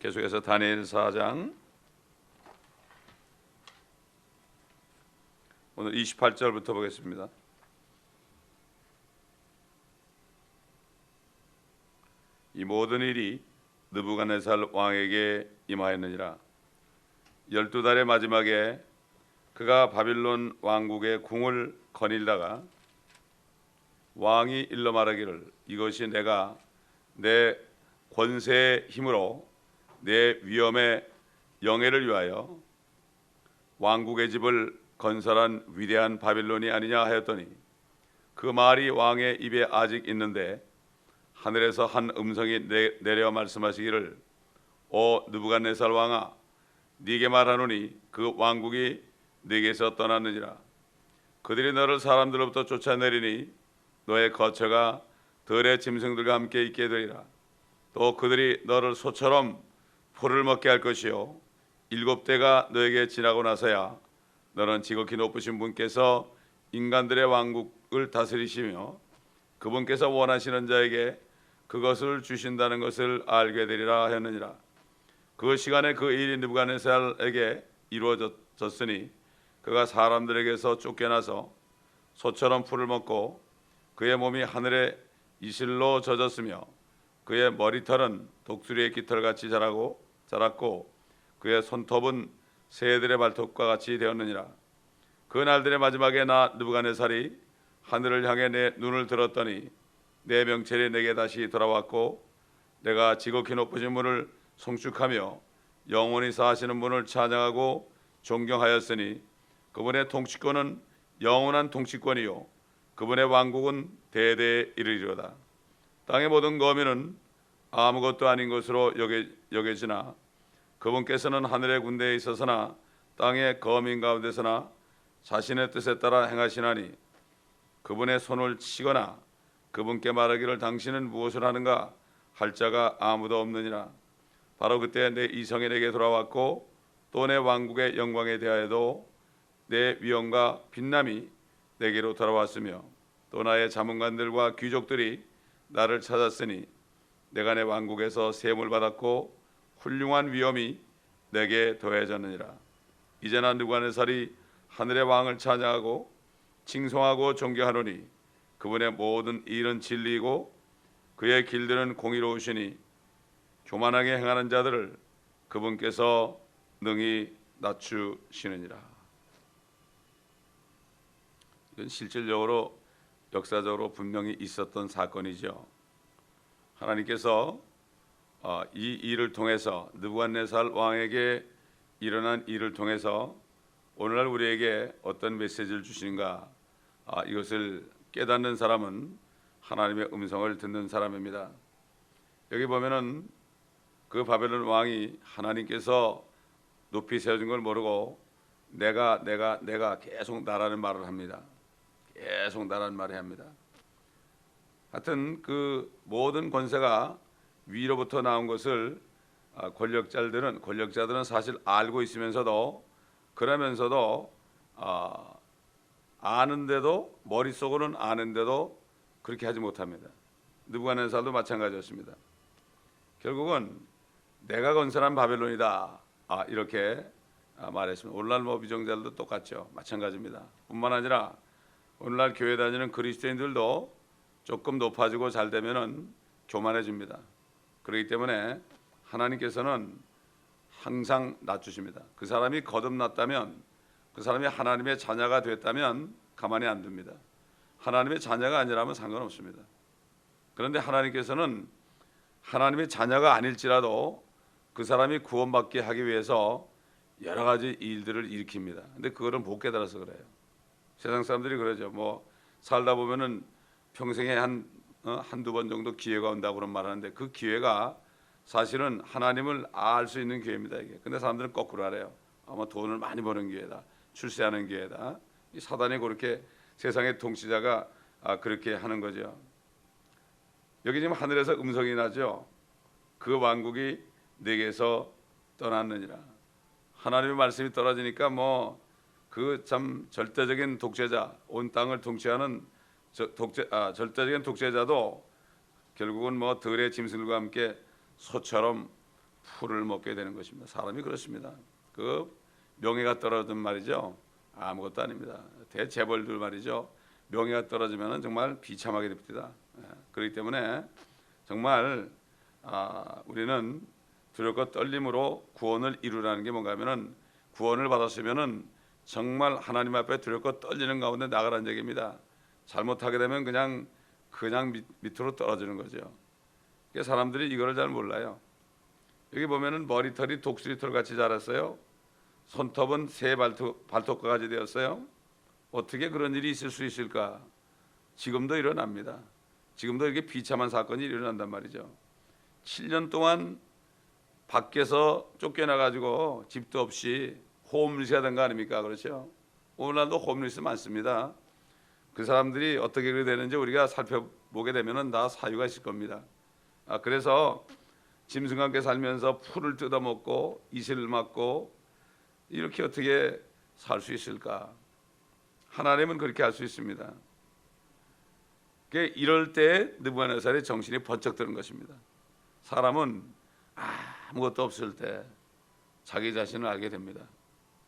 계속해서 다니엘 4장 오늘 28절부터 보겠습니다. 이 모든 일이 느부갓네살 왕에게 임하였느니라. 12달의 마지막에 그가 바빌론 왕국의 궁을 거닐다가 왕이 일러 말하기를 이것이 내가 내 권세의 힘으로 내 위엄의 영예를 위하여 왕국의 집을 건설한 위대한 바빌론이 아니냐 하였더니 그 말이 왕의 입에 아직 있는데 하늘에서 한 음성이 내려 말씀하시기를 오 느부갓네살 왕아 네게 말하노니 그 왕국이 네게서 떠났느니라. 그들이 너를 사람들로부터 쫓아내리니 너의 거처가 들의 짐승들과 함께 있게 되리라. 또 그들이 너를 소처럼 풀을 먹게 할 것이요 7대가 너에게 지나고 나서야 너는 지극히 높으신 분께서 인간들의 왕국을 다스리시며 그분께서 원하시는 자에게 그것을 주신다는 것을 알게 되리라 하였느니라. 그 시간에 그 일이 느부갓네살에게 이루어졌으니 그가 사람들에게서 쫓겨나서 소처럼 풀을 먹고 그의 몸이 하늘의 이슬로 젖었으며 그의 머리털은 독수리의 깃털같이 자랐고 그의 손톱은 새들의 발톱과 같이 되었느니라. 그 날들의 마지막에 나 느부갓네살이 하늘을 향해 내 눈을 들었더니 내 명철이 내게 다시 돌아왔고 내가 지극히 높으신 분을 송축하며 영원히 사시는 분을 찬양하고 존경하였으니 그분의 통치권은 영원한 통치권이요 그분의 왕국은 대대에 이르리로다. 땅의 모든 거민은 아무것도 아닌 것으로 여겨지나 그분께서는 하늘의 군대에 있어서나 땅의 거민 가운데서나 자신의 뜻에 따라 행하시나니 그분의 손을 치거나 그분께 말하기를 당신은 무엇을 하는가 할 자가 아무도 없느니라. 바로 그때 내 이성이 내게 돌아왔고 또 내 왕국의 영광에 대하여도 내 위엄과 빛남이 내게로 돌아왔으며 또 나의 자문관들과 귀족들이 나를 찾았으니 내가 내 왕국에서 셈을 받았고 훌륭한 위엄이 내게 더해졌느니라. 이제는 느부갓네살이 하늘의 왕을 찬양하고 칭송하고 존경하노니 그분의 모든 일은 진리이고 그의 길들은 공의로우시니 교만하게 행하는 자들을 그분께서 능히 낮추시느니라. 이건 실질적으로 역사적으로 분명히 있었던 사건이죠. 하나님께서 이 일을 통해서 느부갓네살 왕에게 일어난 일을 통해서 오늘날 우리에게 어떤 메시지를 주시는가 이것을 깨닫는 사람은 하나님의 음성을 듣는 사람입니다. 여기 보면은 그 바벨론 왕이 하나님께서 높이 세워진 걸 모르고 내가 계속 나라는 말을 합니다. 계속 나라는 말을 합니다. 하여튼 그 모든 권세가 위로부터 나온 것을 권력자들은 사실 알고 있으면서도 그러면서도 아는데도 머릿속으로는 아는데도 그렇게 하지 못합니다. 느부갓네살도 마찬가지였습니다. 결국은 내가 건설한 바벨론이다 이렇게 말했습니다. 오늘날 비정자들도 똑같죠. 마찬가지입니다. 뿐만 아니라 오늘날 교회 다니는 그리스도인들도 조금 높아지고 잘 되면은 교만해집니다. 그렇기 때문에 하나님께서는 항상 낮추십니다. 그 사람이 거듭났다면 그 사람이 하나님의 자녀가 됐다면 가만히 안 둡니다. 하나님의 자녀가 아니라면 상관없습니다. 그런데 하나님께서는 하나님의 자녀가 아닐지라도 그 사람이 구원받게 하기 위해서 여러 가지 일들을 일으킵니다. 근데 그거를 못 깨달아서 그래요. 세상 사람들이 그러죠. 뭐 살다 보면은 평생에 한두 번 정도 기회가 온다고 그런 말하는데 그 기회가 사실은 하나님을 알 수 있는 기회입니다. 이게. 근데 사람들은 거꾸로 알아요. 아마 돈을 많이 버는 기회다. 출세하는 기회다. 이 사단이 그렇게 세상의 통치자가 그렇게 하는 거죠. 여기 지금 하늘에서 음성이 나죠. 그 왕국이 내게서 떠났느니라. 하나님의 말씀이 떨어지니까 뭐 그 참 절대적인 독재자, 온 땅을 통치하는 절대적인 독재자도 결국은 뭐 들의 짐승들과 함께 소처럼 풀을 먹게 되는 것입니다. 사람이 그렇습니다. 그 명예가 떨어진 말이죠. 아무것도 아닙니다. 대재벌들 말이죠. 명예가 떨어지면 정말 비참하게 됩니다. 그렇기 때문에 정말 우리는 두렵고 떨림으로 구원을 이루라는 게 뭔가 하면은 구원을 받았으면은 정말 하나님 앞에 두렵고 떨리는 가운데 나가라는 얘기입니다. 잘못하게 되면 그냥 밑으로 떨어지는 거죠. 사람들이 이거를 잘 몰라요. 여기 보면은 머리털이 독수리털 같이 자랐어요. 손톱은 새 발톱과 같이 되었어요. 어떻게 그런 일이 있을 수 있을까? 지금도 일어납니다. 지금도 이렇게 비참한 사건이 일어난단 말이죠. 7년 동안 밖에서 쫓겨나가지고 집도 없이 홈리스가 된 거 아닙니까? 그렇죠? 오늘날도 홈리스 많습니다. 그 사람들이 어떻게 그렇게 되는지 우리가 살펴보게 되면은 다 사유가 있을 겁니다. 그래서 짐승과 함께 살면서 풀을 뜯어먹고 이슬을 맞고 이렇게 어떻게 살 수 있을까? 하나님은 그렇게 할 수 있습니다. 이럴 때 느부갓네살의 정신이 번쩍 드는 것입니다. 사람은 아무것도 없을 때 자기 자신을 알게 됩니다.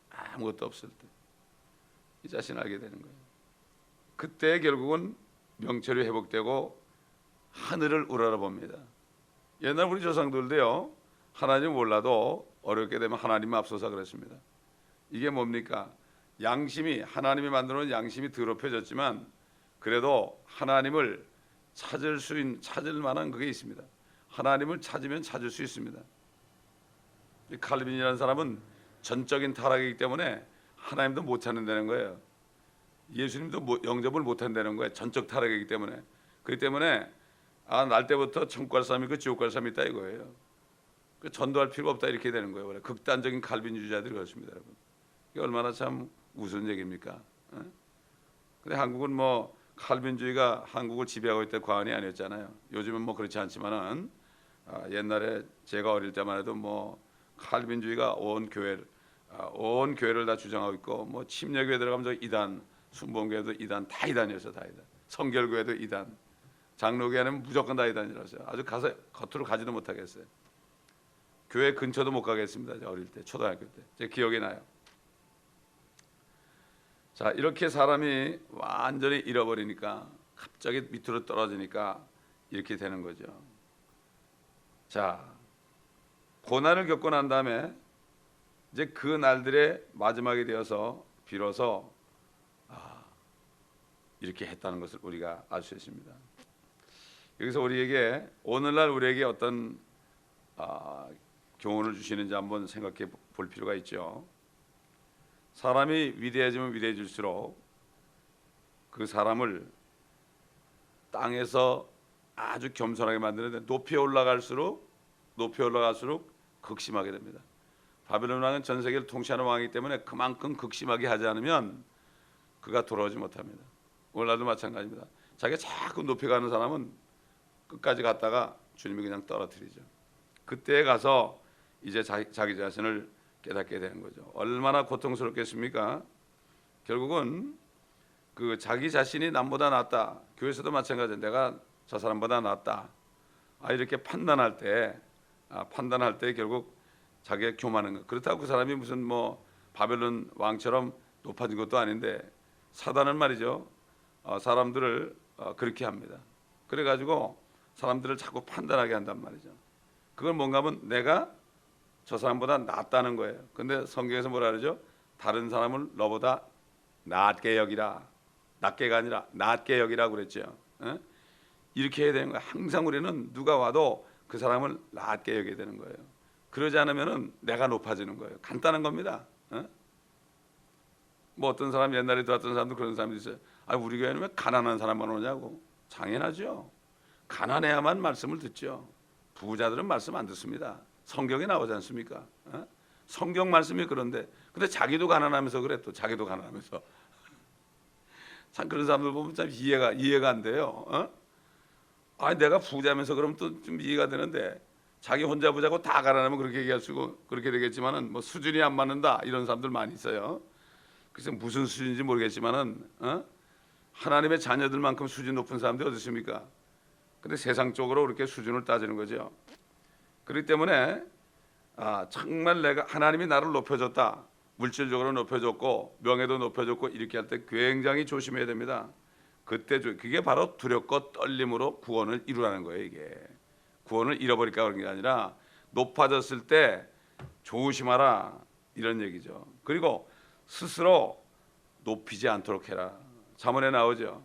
아무것도 없을 때 이 자신을 알게 되는 거예요. 그때 결국은 명철이 회복되고 하늘을 우러러봅니다. 옛날 우리 조상들도요, 하나님 몰라도 어렵게 되면 하나님 앞서서 그랬습니다. 이게 뭡니까? 양심이, 하나님이 만들어 놓은 양심이 더럽혀졌지만 그래도 하나님을 찾을 만한 그게 있습니다. 하나님을 찾으면 찾을 수 있습니다. 칼빈이라는 사람은 전적인 타락이기 때문에 하나님도 못 찾는다는 거예요. 예수님도 영접을 못 한다는 거예요. 전적 타락이기 때문에. 그렇기 때문에 날 때부터 천국 갈 사람이 있고 지옥 갈 사람이 있다 이거예요. 전도할 필요가 없다 이렇게 되는 거예요. 극단적인 칼빈주의자들이 그렇습니다, 여러분. 이게 얼마나 참 우스운 얘기입니까? 근데 한국은 뭐 칼빈주의가 한국을 지배하고 있다 과언이 아니었잖아요. 요즘은 뭐 그렇지 않지만은 옛날에 제가 어릴 때만 해도 뭐 칼빈주의가 온 교회를 다 주장하고 있고 뭐 침례교회 들어가면 저 이단, 순복음교회도 이단, 다 이단이었어, 다 이단. 성결교회도 이단, 장로교회는 무조건 다 이단이라서요. 아주 가서 겉으로 가지도 못하겠어요. 교회 근처도 못 가겠습니다. 제가 어릴 때, 초등학교 때, 제 기억이 나요. 자, 이렇게 사람이 완전히 잃어버리니까 갑자기 밑으로 떨어지니까 이렇게 되는 거죠. 자, 고난을 겪고 난 다음에 이제 그 날들의 마지막이 되어서 비로소 이렇게 했다는 것을 우리가 알 수 있습니다. 여기서 우리에게 오늘날 우리에게 어떤 교훈을 주시는지 한번 생각해 볼 필요가 있죠. 사람이 위대해지면 위대해질수록 그 사람을 땅에서 아주 겸손하게 만드는데 높이 올라갈수록 극심하게 됩니다. 바벨론 왕은 전 세계를 통치하는 왕이기 때문에 그만큼 극심하게 하지 않으면 그가 돌아오지 못합니다. 오늘날도 마찬가지입니다. 자기가 자꾸 높이 가는 사람은 끝까지 갔다가 주님이 그냥 떨어뜨리죠. 그때에 가서 이제 자기 자신을 깨닫게 되는 거죠. 얼마나 고통스럽겠습니까? 결국은 그 자기 자신이 남보다 낫다. 교회에서도 마찬가지예요. 내가 저 사람보다 낫다. 이렇게 판단할 때 결국 자기가 교만한 거. 그렇다고 그 사람이 무슨 뭐 바벨론 왕처럼 높아진 것도 아닌데 사단은 말이죠. 사람들을 그렇게 합니다. 그래가지고 사람들을 자꾸 판단하게 한단 말이죠. 그건 뭔가 하면 내가 저 사람보다 낫다는 거예요. 근데 성경에서 뭐라 그러죠? 다른 사람을 너보다 낫게 여기라. 낫게가 아니라 낫게 여기라고 그랬죠. 이렇게 해야 되는 거예요. 항상 우리는 누가 와도 그 사람을 낫게 여겨야 되는 거예요. 그러지 않으면은 내가 높아지는 거예요. 간단한 겁니다. 뭐 어떤 사람 옛날에 들어왔던 사람도 그런 사람도 있어요. 우리 교회는 왜 가난한 사람만 오냐고. 당연하죠. 가난해야만 말씀을 듣죠. 부자들은 말씀 안 듣습니다. 성경에 나오지 않습니까? 성경 말씀이 그런데 근데 자기도 가난하면서 그래. 또 자기도 가난하면서 참 그런 사람들 보면 참 이해가 안 돼요. 내가 부자면서 그러면 또 좀 이해가 되는데 자기 혼자 부자고 다 가난하면 그렇게 얘기할 수고 그렇게 되겠지만은 뭐 수준이 안 맞는다 이런 사람들 많이 있어요. 그래서 무슨 수준인지 모르겠지만은 하나님의 자녀들만큼 수준 높은 사람들이 어디 있습니까? 근데 세상적으로 그렇게 수준을 따지는 거죠. 그렇기 때문에 정말 내가 하나님이 나를 높여줬다, 물질적으로 높여줬고 명예도 높여줬고 이렇게 할 때 굉장히 조심해야 됩니다. 그때 그게 바로 두렵고 떨림으로 구원을 이루라는 거예요. 이게 구원을 잃어버릴까 그런 게 아니라 높아졌을 때 조심하라 이런 얘기죠. 그리고 스스로 높이지 않도록 해라. 잠언에 나오죠.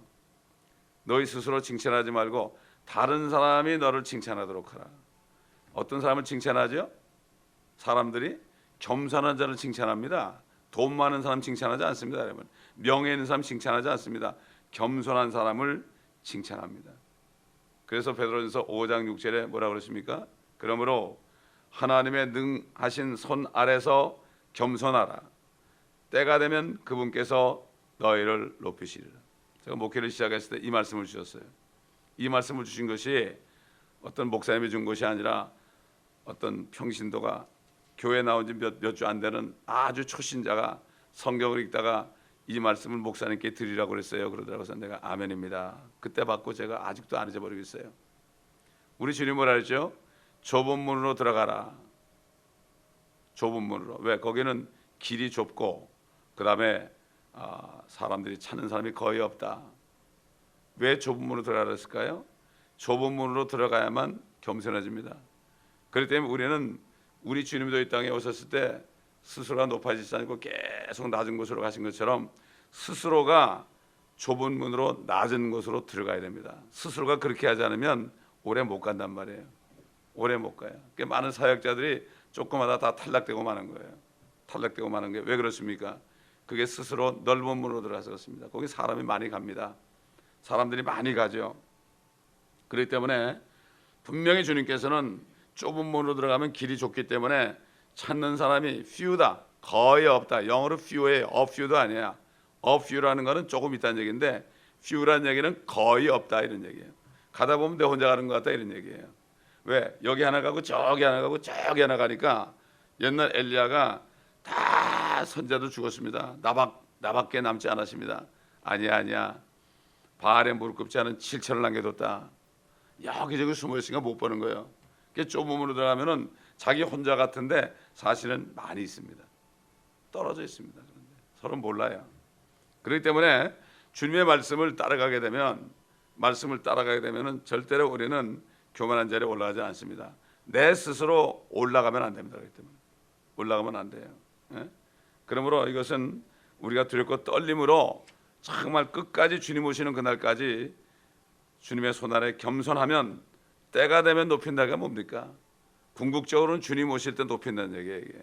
너희 스스로 칭찬하지 말고 다른 사람이 너를 칭찬하도록 하라. 어떤 사람을 칭찬하죠? 사람들이 겸손한 자를 칭찬합니다. 돈 많은 사람 칭찬하지 않습니다. 여러분. 명예 있는 사람 칭찬하지 않습니다. 겸손한 사람을 칭찬합니다. 그래서 베드로전서 5장 6절에 뭐라고 그랬습니까? 그러므로 하나님의 능하신 손 아래서 겸손하라. 때가 되면 그분께서 너희를 높이시리라. 제가 목회를 시작했을 때 이 말씀을 주셨어요. 이 말씀을 주신 것이 어떤 목사님이 준 것이 아니라 어떤 평신도가 교회 나온 지 몇 주 안 되는 아주 초신자가 성경을 읽다가 이 말씀을 목사님께 드리라고 그랬어요. 그러더라고요. 그래서 내가 아멘입니다. 그때 받고 제가 아직도 안 잊어버리겠어요. 우리 주님 뭐라 그랬죠? 좁은 문으로 들어가라. 좁은 문으로. 왜? 거기는 길이 좁고 그 다음에 사람들이 찾는 사람이 거의 없다. 왜 좁은 문으로 들어가라 했을까요? 좁은 문으로 들어가야만 겸손해집니다. 그렇기 때문에 우리는 우리 주님도 이 땅에 오셨을 때 스스로가 높아지지 않고 계속 낮은 곳으로 가신 것처럼 스스로가 좁은 문으로 낮은 곳으로 들어가야 됩니다. 스스로가 그렇게 하지 않으면 오래 못 간단 말이에요. 오래 못 가요. 그러니까 많은 사역자들이 조금마다 다 탈락되고 마는 거예요. 탈락되고 마는 게 왜 그렇습니까? 그게 스스로 넓은 문으로 들어가서 그렇습니다. 거기 사람이 많이 갑니다. 사람들이 많이 가죠. 그렇기 때문에 분명히 주님께서는 좁은 문으로 들어가면 길이 좁기 때문에 찾는 사람이 few다, 거의 없다. 영어로 few예요. a few도 아니야. a few라는 거는 조금 있다는 얘기인데 few라는 얘기는 거의 없다 이런 얘기예요. 가다 보면 내 혼자 가는 것 같다 이런 얘기예요. 왜? 여기 하나 가고 저기 하나 가고 저기 하나 가니까 옛날 엘리야가 다 선자도 죽었습니다. 나밖에 남지 않았습니다. 아니야. 바알에 무릎 꿇지 않은 7천을 남겨뒀다. 여기저기 숨어있으니까 못 보는 거예요. 좁은 문으로 들어가면은 자기 혼자 같은데 사실은 많이 있습니다. 떨어져 있습니다. 그런데 서로 몰라요. 그렇기 때문에 주님의 말씀을 따라가게 되면은 절대로 우리는 교만한 자리에 올라가지 않습니다. 내 스스로 올라가면 안 됩니다. 그렇기 때문에 올라가면 안 돼요. 예? 그러므로 이것은 우리가 두렵고 떨림으로 정말 끝까지 주님 오시는 그날까지 주님의 손 아래 겸손하면 때가 되면 높인다가 뭡니까? 궁극적으로는 주님 오실 때 높인다는 얘기예요. 이게.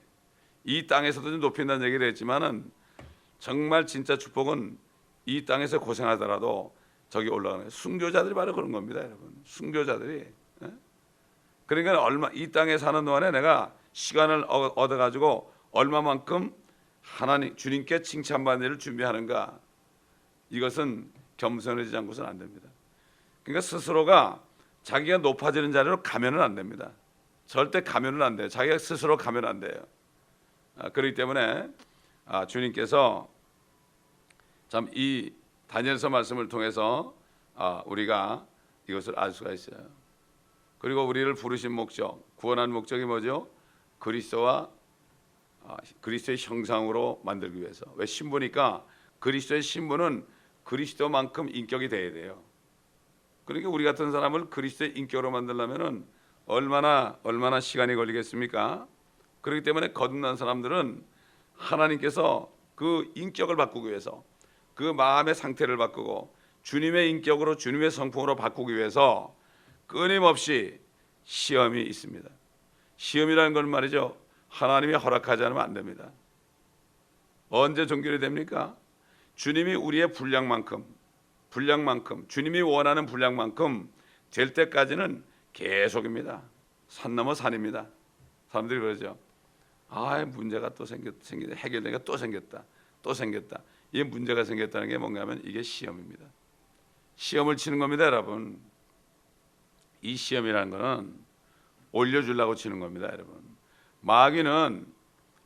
이 땅에서도 높인다는 얘기를 했지만은 정말 진짜 축복은 이 땅에서 고생하더라도 저기 올라가는 순교자들이 바로 그런 겁니다, 여러분. 순교자들이. 예? 그러니까 이 땅에 사는 동안에 내가 시간을 얻어가지고 얼마만큼 하나님 주님께 칭찬받는 일을 준비하는가? 이것은 겸손해지지 않고서는 안 됩니다. 그러니까 스스로가 자기가 높아지는 자리로 가면은 안 됩니다. 절대 가면은 안 돼요. 자기가 스스로 가면 안 돼요. 그렇기 때문에 주님께서 참 이 다니엘서 말씀을 통해서 우리가 이것을 알 수가 있어요. 그리고 우리를 부르신 목적, 구원한 목적이 뭐죠? 그리스도의 형상으로 만들기 위해서. 왜 신부니까 그리스도의 신부는 그리스도만큼 인격이 돼야 돼요. 그러니까 우리 같은 사람을 그리스도의 인격으로 만들려면은 얼마나 시간이 걸리겠습니까? 그렇기 때문에 거듭난 사람들은 하나님께서 그 인격을 바꾸기 위해서, 그 마음의 상태를 바꾸고 주님의 인격으로, 주님의 성품으로 바꾸기 위해서 끊임없이 시험이 있습니다. 시험이라는 건 말이죠, 하나님이 허락하지 않으면 안 됩니다. 언제 종결이 됩니까? 주님이 우리의 분량만큼, 주님이 원하는 분량만큼 될 때까지는 계속입니다. 산 넘어 산입니다. 사람들이 그러죠. 문제가 또 생겼다. 해결되니까 또 생겼다. 이 문제가 생겼다는 게 뭔가 하면 이게 시험입니다. 시험을 치는 겁니다, 여러분. 이 시험이라는 거는 올려주려고 치는 겁니다, 여러분.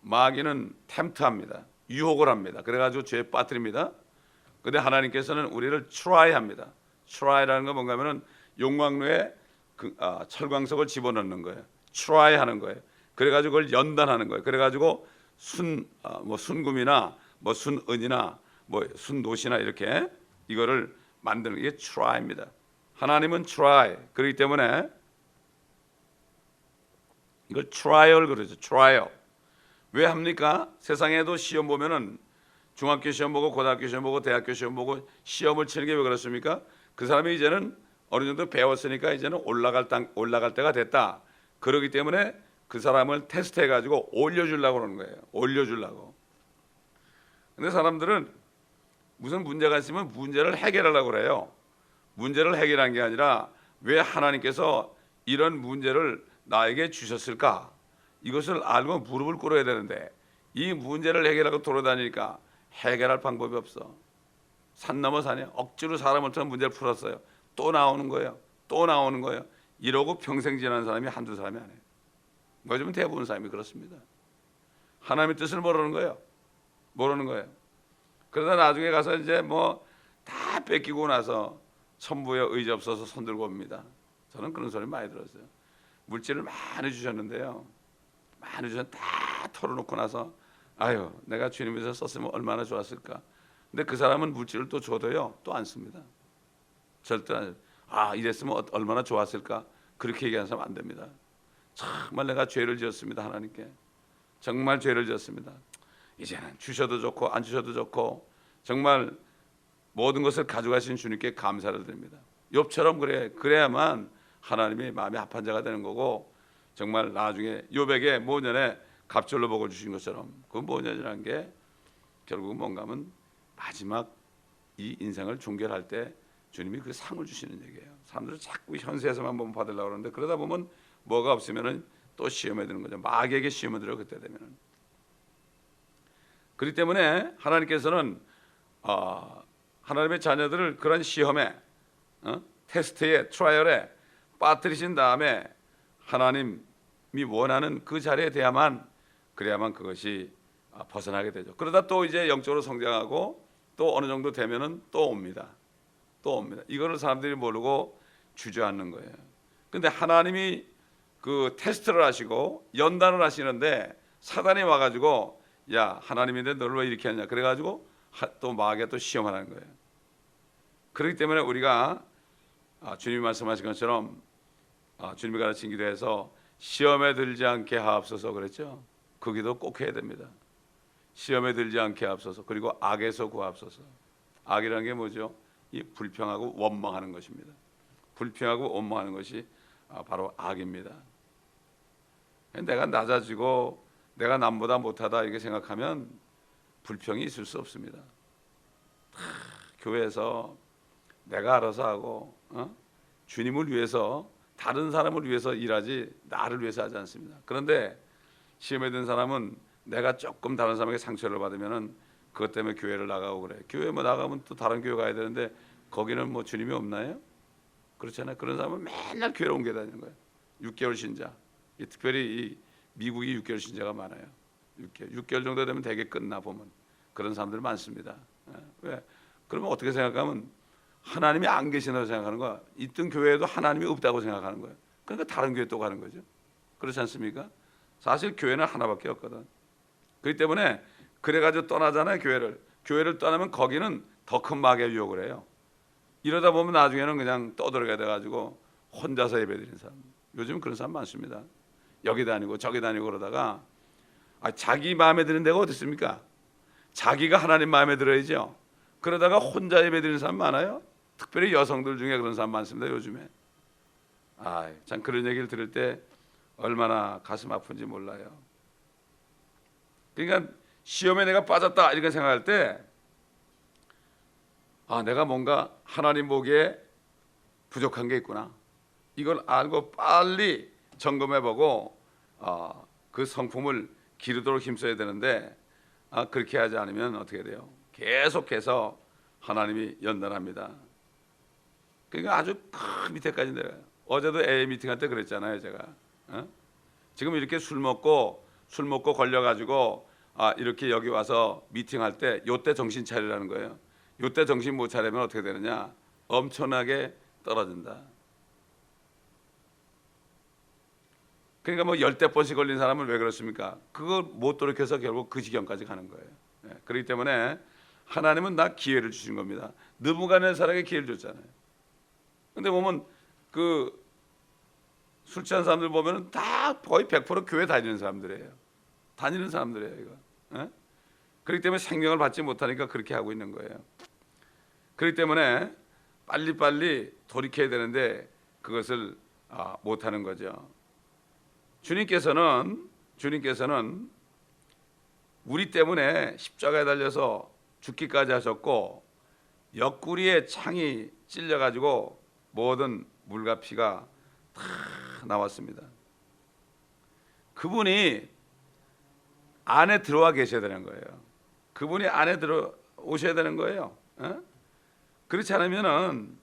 마귀는 템트합니다. 유혹을 합니다. 그래가지고 죄에 빠뜨립니다. 근데 하나님께서는 우리를 트라이합니다. 트라이라는 건 뭔가 하면은 용광로에 철광석을 집어넣는 거예요. 트라이하는 거예요. 그래가지고 그걸 연단하는 거예요. 그래가지고 뭐 순금이나 뭐 순은이나 뭐 순노시나 이렇게 이거를 만드는 게 try입니다. 하나님은 try. 그렇기 때문에 이걸 트라이얼 그러죠. 트라이얼. 왜 합니까? 세상에도 시험 보면은 중학교 시험 보고 고등학교 시험 보고 대학교 시험 보고 시험을 치는 게 왜 그렇습니까? 그 사람이 이제는 어느 정도 배웠으니까 이제는 올라갈 때가 됐다. 그러기 때문에 그 사람을 테스트해 가지고 올려주려고 그러는 거예요. 올려주려고. 근데 사람들은 무슨 문제가 있으면 문제를 해결하려고 그래요. 문제를 해결한 게 아니라 왜 하나님께서 이런 문제를 나에게 주셨을까? 이것을 알고 무릎을 꿇어야 되는데 이 문제를 해결하고 돌아다니니까 해결할 방법이 없어. 산 넘어 산이야. 억지로 사람을 통해 문제를 풀었어요. 또 나오는 거예요. 또 나오는 거예요. 이러고 평생 지난 사람이 한두 사람이 아니에요. 요즘은 대부분 사람이 그렇습니다. 하나님의 뜻을 모르는 거예요. 모르는 거예요. 그러다 나중에 가서 이제 뭐 다 뺏기고 나서 천부에 의지 없어서 손 들고 옵니다. 저는 그런 소리 많이 들었어요. 물질을 많이 주셨는데요. 많이 주셨는데 다 털어놓고 나서 아유 내가 주님 위해서 썼으면 얼마나 좋았을까. 근데 그 사람은 물질을 또 줘도요. 또 안 씁니다. 절대 안. 이랬으면 얼마나 좋았을까. 그렇게 얘기하는 사람 안 됩니다. 정말 내가 죄를 지었습니다. 하나님께. 정말 죄를 지었습니다. 이제는 주셔도 좋고 안 주셔도 좋고 정말 모든 것을 가져가신 주님께 감사를 드립니다. 욥처럼 그래야만 하나님이 마음이 합한 자가 되는 거고 정말 나중에 욥에게 모년에 갑절로 복을 주신 것처럼 그 모년이라는 게 결국 뭔가 하면 마지막 이 인생을 종결할 때 주님이 그 상을 주시는 얘기예요. 사람들은 자꾸 현세에서만 보면 받으려고 그러는데 그러다 보면 뭐가 없으면은 또 시험에 드는 거죠. 마귀에게 시험에 들어 그때 되면은. 그렇기 때문에 하나님께서는 하나님의 자녀들을 그런 시험에 테스트에 트라이얼에 빠뜨리신 다음에 하나님이 원하는 그 자리에 그래야만 그것이 벗어나게 되죠. 그러다 또 이제 영적으로 성장하고 또 어느 정도 되면은 또 옵니다. 이거를 사람들이 모르고 주저앉는 거예요. 근데 하나님이 그 테스트를 하시고 연단을 하시는데 사단이 와가지고 야 하나님인데 너를 왜 이렇게 하냐 그래가지고 또 마귀가 또 시험하는 거예요. 그렇기 때문에 우리가 주님이 말씀하신 것처럼 주님이 가르친 기도에서 시험에 들지 않게 하옵소서 그랬죠. 그 기도 꼭 해야 됩니다. 시험에 들지 않게 하옵소서. 그리고 악에서 구하옵소서. 악이라는 게 뭐죠? 이 불평하고 원망하는 것입니다. 불평하고 원망하는 것이 바로 악입니다. 내가 낮아지고 내가 남보다 못하다 이렇게 생각하면 불평이 있을 수 없습니다. 교회에서 내가 알아서 하고 주님을 위해서 다른 사람을 위해서 일하지 나를 위해서 하지 않습니다. 그런데 시험에 든 사람은 내가 조금 다른 사람에게 상처를 받으면은 그것 때문에 교회를 나가고 그래. 교회 뭐 나가면 또 다른 교회 가야 되는데 거기는 뭐 주님이 없나요? 그렇잖아요. 그런 사람은 맨날 교회로 옮겨 다니는 거예요. 6개월 신자. 특별히 이 미국이 6개월 신자가 많아요. 6개월 정도 되면 되게 끝나 보면 그런 사람들 많습니다. 왜? 그러면 어떻게 생각하면 하나님이 안 계신다고 생각하는 거야. 있던 교회에도 하나님이 없다고 생각하는 거예요. 그러니까 다른 교회 또 가는 거죠. 그렇지 않습니까? 사실 교회는 하나밖에 없거든. 그렇기 때문에 그래가지고 떠나잖아요. 교회를 떠나면 거기는 더 큰 마귀의 유혹을 해요. 이러다 보면 나중에는 그냥 떠들어가야 돼가지고 혼자서 예배드리는 사람. 요즘 그런 사람 많습니다. 여기 다니고 저기 다니고 그러다가 자기 마음에 드는 데가 어디 있습니까? 자기가 하나님 마음에 들어야죠. 그러다가 혼자 예배드리는 사람 많아요. 특별히 여성들 중에 그런 사람 많습니다. 요즘에. 참 그런 얘기를 들을 때 얼마나 가슴 아픈지 몰라요. 그러니까 시험에 내가 빠졌다 이렇게 생각할 때 내가 뭔가 하나님 보기에 부족한 게 있구나. 이걸 알고 빨리 점검해보고 그 성품을 기르도록 힘써야 되는데 그렇게 하지 않으면 어떻게 돼요? 계속해서 하나님이 연단합니다. 그러니까 아주 큰 밑에까지 내려요. 어제도 AA 미팅할 때 그랬잖아요. 제가 지금 이렇게 술 먹고 걸려가지고 이렇게 여기 와서 미팅할 때 요때 정신 차리라는 거예요. 요때 정신 못 차리면 어떻게 되느냐? 엄청나게 떨어진다. 그러니까 뭐 10번씩 걸린 사람은 왜 그렇습니까? 그걸 못 돌이켜서 결국 그 지경까지 가는 거예요. 그렇기 때문에 하나님은 나 기회를 주신 겁니다. 느부갓네살에게 기회를 줬잖아요. 근데 보면 그 술 취한 사람들 보면은 다 거의 100% 교회 다니는 사람들이에요. 다니는 사람들이에요, 이거. 그렇기 때문에 생명을 받지 못하니까 그렇게 하고 있는 거예요. 그렇기 때문에 빨리빨리 돌이켜야 되는데 그것을 못하는 거죠. 주님께서는 우리 때문에 십자가에 달려서 죽기까지 하셨고 옆구리에 창이 찔려가지고 모든 물과 피가 다 나왔습니다. 그분이 안에 들어와 계셔야 되는 거예요. 그분이 안에 들어오셔야 되는 거예요. 그렇지 않으면은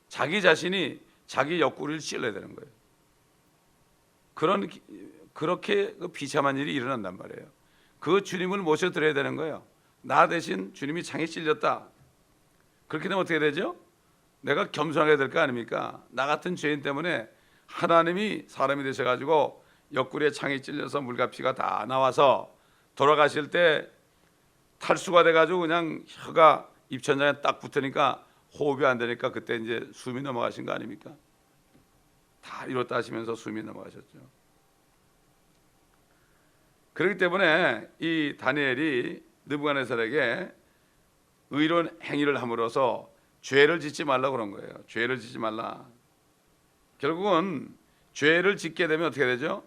자기 자신이 자기 옆구리를 찔러야 되는 거예요. 그렇게 비참한 일이 일어난단 말이에요. 그 주님을 모셔드려야 되는 거예요. 나 대신 주님이 창에 찔렸다. 그렇게 되면 어떻게 되죠? 내가 겸손하게 될 거 아닙니까? 나 같은 죄인 때문에 하나님이 사람이 되셔가지고 옆구리에 창이 찔려서 물과 피가 다 나와서 돌아가실 때 탈수가 돼가지고 그냥 혀가 입천장에 딱 붙으니까 호흡이 안 되니까 그때 이제 숨이 넘어가신 거 아닙니까? 다 이뤘다 하시면서 숨이 넘어가셨죠. 그렇기 때문에 이 다니엘이 느부갓네살에게 의로운 행위를 함으로써 죄를 짓지 말라고 그런 거예요. 죄를 짓지 말라. 결국은 죄를 짓게 되면 어떻게 되죠?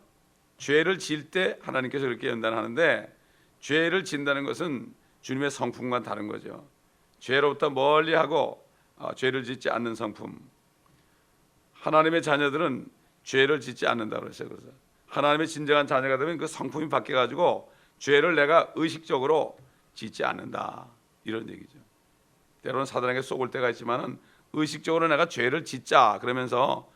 죄를 지을 때 하나님께서 그렇게 연단하는데 죄를 짓는다는 것은 주님의 성품과 다른 거죠. 죄로부터 멀리하고 죄를 짓지 않는 성품. 하나님의 자녀들은 죄를 짓지 않는다고 그랬어요. 그래서 하나님의 진정한 자녀가 되면 그 성품이 바뀌어가지고 죄를 내가 의식적으로 짓지 않는다 이런 얘기죠. 때로는 사단에게 쏘을 때가 있지만은 의식적으로 내가 죄를 짓자 그러면서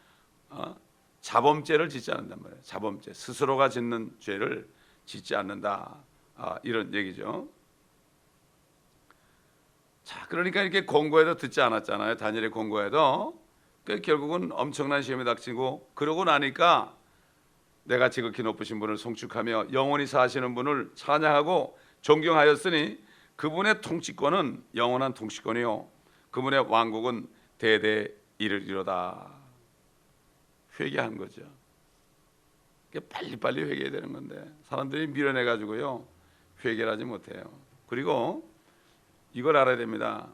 자범죄를 짓지 않는단 말이에요. 자범죄, 스스로가 짓는 죄를 짓지 않는다 이런 얘기죠. 자, 그러니까 이렇게 권고해도 듣지 않았잖아요. 다니엘의 권고해도 결국은 엄청난 시험이 닥치고 그러고 나니까 내가 지극히 높으신 분을 송축하며 영원히 사시는 분을 찬양하고 존경하였으니 그분의 통치권은 영원한 통치권이요 그분의 왕국은 대대 이르리로다. 회개한 거죠. 빨리빨리 회개해야 되는 건데 사람들이 밀어내 가지고요 회개를 하지 못해요. 그리고 이걸 알아야 됩니다.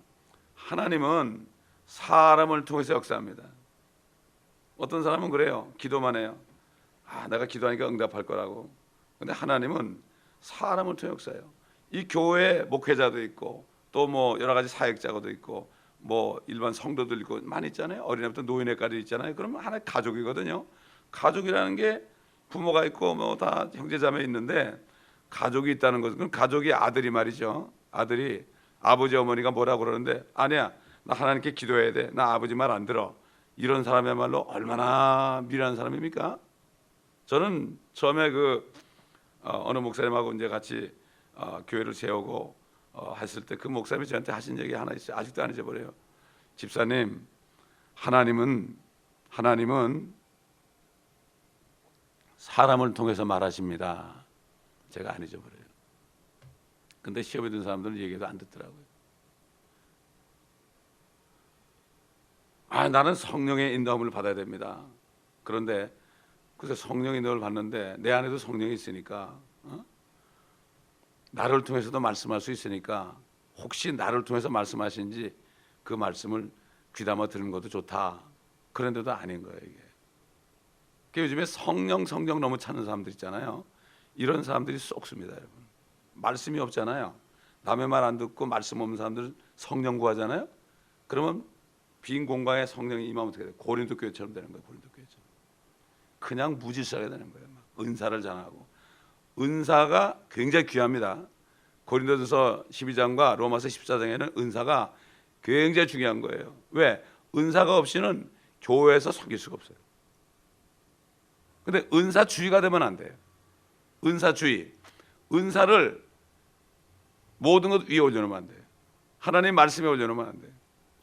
하나님은 사람을 통해서 역사합니다. 어떤 사람은 그래요. 기도만 해요. 내가 기도하니까 응답할 거라고. 근데 하나님은 사람을 통해 역사해요. 이 교회 목회자도 있고 또 뭐 여러 가지 사역자도 있고 뭐 일반 성도들 있고 많이 있잖아요. 어린애부터 노인애까지 있잖아요. 그러면 하나의 가족이거든요. 가족이라는 게 부모가 있고 뭐 다 형제자매 있는데 가족이 있다는 것은 그럼 가족이 아들이 말이죠. 아들이 아버지 어머니가 뭐라고 그러는데 아니야 나 하나님께 기도해야 돼. 나 아버지 말 안 들어. 이런 사람이야말로 얼마나 미련한 사람입니까? 저는 처음에 어느 목사님하고 이제 같이 교회를 세우고 했을 때 그 목사님이 저한테 하신 얘기 하나 있어요. 아직도 안 잊어버려요. 집사님, 하나님은 사람을 통해서 말하십니다. 제가 안 잊어버려요. 근데 시험에 든 사람들은 얘기도 안 듣더라고요. 나는 성령의 인도함을 받아야 됩니다. 그런데 그래서 성령의 인도를 받는데 내 안에도 성령이 있으니까 나를 통해서도 말씀할 수 있으니까 혹시 나를 통해서 말씀하신지 그 말씀을 귀담아 듣는 것도 좋다. 그런데도 아닌 거예요 이게. 요즘에 성령 너무 찾는 사람들 있잖아요. 이런 사람들이 쏙습니다 여러분. 말씀이 없잖아요. 남의 말 안 듣고 말씀 없는 사람들 성령 구하잖아요. 그러면 빈 공간에 성령이 임하면 어떻게 돼요? 고린도 교회처럼 되는 거예요. 고린도 교회처럼. 그냥 무질서하게 되는 거예요. 은사를 전하고. 은사가 굉장히 귀합니다. 고린도전서 12장과 로마서 14장에는 은사가 굉장히 중요한 거예요. 왜? 은사가 없이는 교회에서 섬길 수가 없어요. 근데 은사주의가 되면 안 돼요. 은사주의. 은사를 모든 것 위에 올려놓으면 안 돼요. 하나님 말씀에 올려놓으면 안 돼요.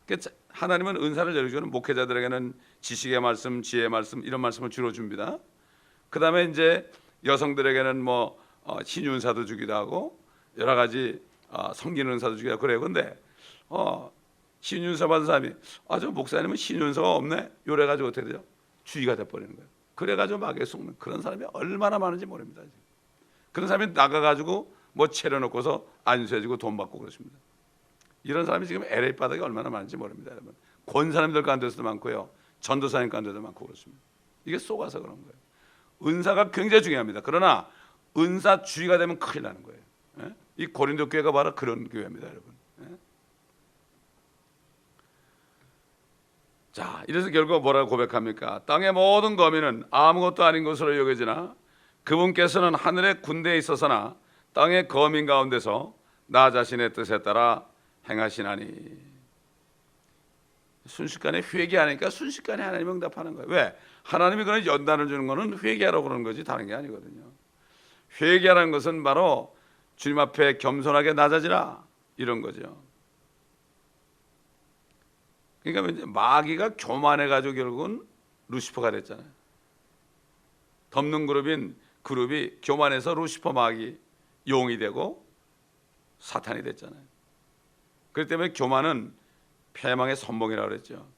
그러니까 하나님은 은사를 내려주는 목회자들에게는 지식의 말씀, 지혜의 말씀 이런 말씀을 주로 줍니다. 그다음에 이제 여성들에게는 뭐 신윤사도 주기도 하고 여러 가지 성기는사도 주기도 하고 그래요. 근데 신윤사 받은 사람이 저 목사님은 신윤사가 없네 요래 가지고 어떻게 되죠? 주의가 돼버리는 거예요. 그래 가지고 마귀에 속는 그런 사람이 얼마나 많은지 모릅니다. 지금. 그런 사람이 나가 가지고 뭐 차려놓고서 안수해주고 돈 받고 그렇습니다. 이런 사람이 지금 LA 바닥에 얼마나 많은지 모릅니다, 여러분. 권사님들 가운데서도 많고요, 전도사님 가운데도 많고 그렇습니다. 이게 속아서 그런 거예요. 은사가 굉장히 중요합니다. 그러나 은사 주의가 되면 큰일 나는 거예요. 예? 이 고린도 교회가 바로 그런 교회입니다, 여러분. 예? 자, 이래서 결국 뭐라고 고백합니까? 땅의 모든 거민은 아무것도 아닌 것으로 여겨지나 그분께서는 하늘의 군대에 있어서나 땅의 거민 가운데서 나 자신의 뜻에 따라 행하시나니. 순식간에 회개하니까 순식간에 하나님 응답하는 거예요. 왜? 하나님이 그런 연단을 주는 것은 회개하라고 그러는 거지 다른 게 아니거든요. 회개하라는 것은 바로 주님 앞에 겸손하게 낮아지라 이런 거죠. 그러니까 마귀가 교만해가지고 결국은 루시퍼가 됐잖아요. 덮는 그룹이 교만해서 루시퍼 마귀 용이 되고 사탄이 됐잖아요. 그렇기 때문에 교만은 패망의 선봉이라고 그랬죠.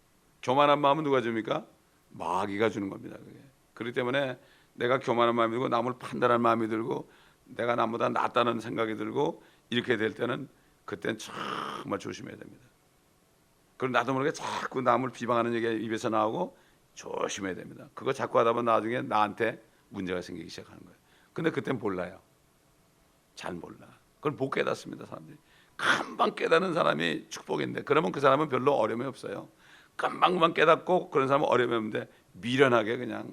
교만한 마음은 누가 줍니까? 마귀가 주는 겁니다. 그게. 그렇기 때문에 내가 교만한 마음이 들고 남을 판단하는 마음이 들고 내가 남보다 낫다는 생각이 들고 이렇게 될 때는 그때는 정말 조심해야 됩니다. 그럼 나도 모르게 자꾸 남을 비방하는 얘기가 입에서 나오고 조심해야 됩니다. 그거 자꾸 하다 보면 나중에 나한테 문제가 생기기 시작하는 거예요. 근데 그때는 몰라요. 잘 몰라. 그걸 못 깨닫습니다, 사람들이. 금방 깨닫는 사람이 축복인데 그러면 그 사람은 별로 어려움이 없어요. 금방 깨닫고 그런 사람은 어려움이 없는데 미련하게 그냥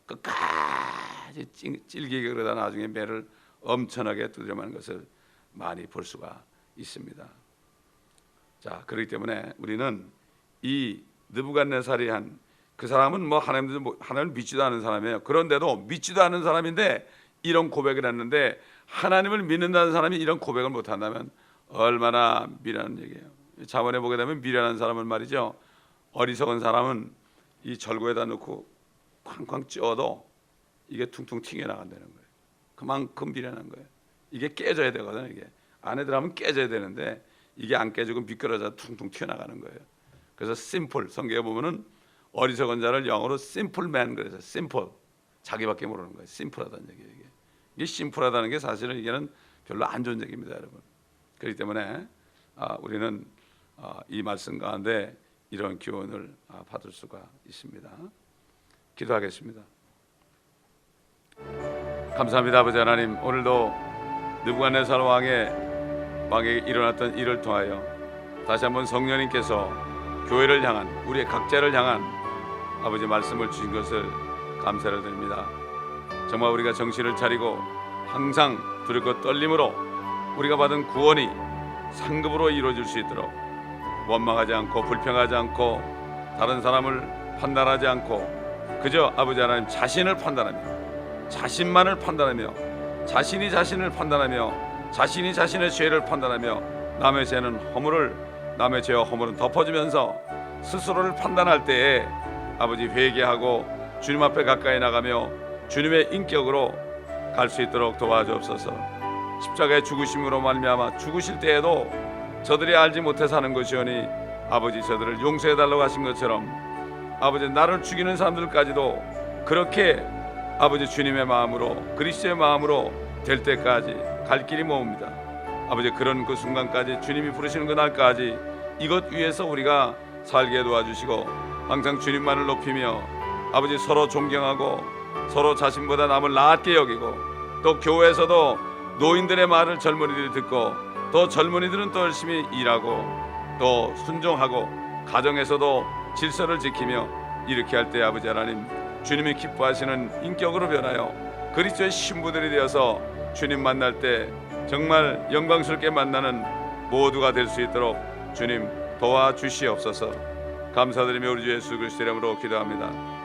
끝까지 찔기게 그러다 나중에 매를 엄청나게 두드려맞는 것을 많이 볼 수가 있습니다. 자, 그렇기 때문에 우리는 이 느부갓네살이 한 그 사람은 뭐 하나님을 믿지도 않은 사람이에요. 그런데도 믿지도 않은 사람인데 이런 고백을 했는데 하나님을 믿는다는 사람이 이런 고백을 못한다면 얼마나 미련한 얘기예요. 자본에 보게 되면 미련한 사람은 말이죠, 어리석은 사람은 이 절구에다 넣고 쾅쾅 찧어도 이게 퉁퉁 튀겨나간다는 거예요. 그만큼 미련한 거예요. 이게 깨져야 되거든요. 이게 안에 들어가면 깨져야 되는데 이게 안 깨지고 미끄러져 퉁퉁 튀어나가는 거예요. 그래서 심플, 성경에 보면은 어리석은 자를 영어로 심플맨 그래서 심플, 자기밖에 모르는 거예요. 심플하다는 얘기예요. 이게 심플하다는 게 사실은 이게는 별로 안 좋은 얘기입니다, 여러분. 그렇기 때문에 우리는 이 말씀 가운데 이런 교훈을 받을 수가 있습니다. 기도하겠습니다. 감사합니다, 아버지 하나님. 오늘도 느부갓네살 왕에게 일어났던 일을 통하여 다시 한번 성령님께서 교회를 향한 우리의 각자를 향한 아버지 말씀을 주신 것을 감사를 드립니다. 정말 우리가 정신을 차리고 항상 두렵고 떨림으로 우리가 받은 구원이 상급으로 이루어질 수 있도록 원망하지 않고 불평하지 않고 다른 사람을 판단하지 않고 그저 아버지 하나님 자신을 판단하며 자신만을 판단하며 자신이 자신을 판단하며 자신이 자신의 죄를 판단하며 남의 죄는 남의 죄와 허물은 덮어주면서 스스로를 판단할 때에 아버지 회개하고 주님 앞에 가까이 나가며 주님의 인격으로 갈 수 있도록 도와주옵소서. 십자가의 죽으심으로 말미암아 죽으실 때에도 저들이 알지 못해 사는 것이오니 아버지 저들을 용서해달라고 하신 것처럼 아버지 나를 죽이는 사람들까지도 그렇게 아버지 주님의 마음으로 그리스도의 마음으로 될 때까지 갈 길이 머뭅니다. 아버지 그런 그 순간까지 주님이 부르시는 그 날까지 이것 위에서 우리가 살게 도와주시고 항상 주님만을 높이며 아버지 서로 존경하고 서로 자신보다 남을 낮게 여기고 또 교회에서도 노인들의 말을 젊은이들이 듣고 또 젊은이들은 또 열심히 일하고 또 순종하고 가정에서도 질서를 지키며 이렇게 할 때 아버지 하나님 주님이 기뻐하시는 인격으로 변하여 그리스도의 신부들이 되어서 주님 만날 때 정말 영광스럽게 만나는 모두가 될 수 있도록 주님 도와주시옵소서. 감사드리며 우리 주 예수 그리스도 이름으로 기도합니다.